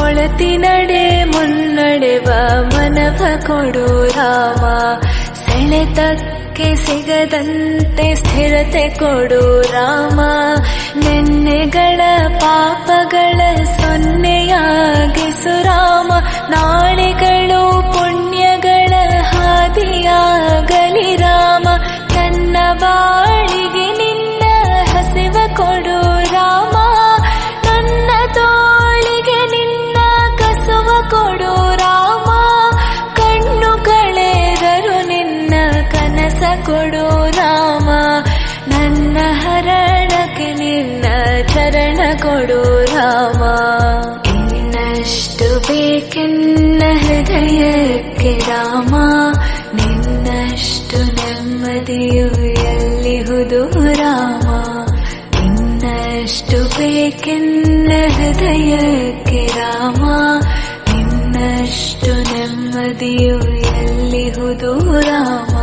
ಒಳತಿನಡೆ ಮುನ್ನಡೆವ ಮನವ ಕೊಡು ರಾಮ, ಸೆಳೆತಕ್ಕೆ ಸಿಗದಂತೆ ಸ್ಥಿರತೆ ಕೊಡು ರಾಮ, ನೆನ್ನೆಗಳ ಪಾಪಗಳ ಸೊನ್ನೆಯಾಗಿಸು ರಾಮ, ನಾಳೆಗಳು ಪುಣ್ಯಗಳ ಹಾದಿಯಾಗಲಿ ರಾಮ, ನನ್ನ ಬಾಳಿಗೆ ನಿನ್ನ ಹಸಿವ ಕೊಡು ರಾಮ, ನನ್ನ ತೋಳಿಗೆ ನಿನ್ನ ಕಸುವ ಕೊಡು ರಾಮ, ಕಣ್ಣು ಕಳೆದರು ನಿನ್ನ ಕನಸ ಕೊಡು ರಾಮ, ನನ್ನ ಹರಣಕ್ಕೆ ನಿನ್ನ ಚರಣ ಕೊಡು ರಾಮ. ಇನ್ನಷ್ಟು ಬೇಕೆನ್ನ ಹೃದಯಕ್ಕೆ ರಾಮ, ನಿನ್ನಷ್ಟು ನೆಮ್ಮದಿಯು ಎಲ್ಲಿಹುದು ರಾಮ, ಇನ್ನಷ್ಟು ಬೇಕೆನ್ನ ಹೃದಯಕ್ಕೆ ರಾಮ, ನಿನ್ನಷ್ಟು ನೆಮ್ಮದಿಯು ಎಲ್ಲಿಹುದು ರಾಮ.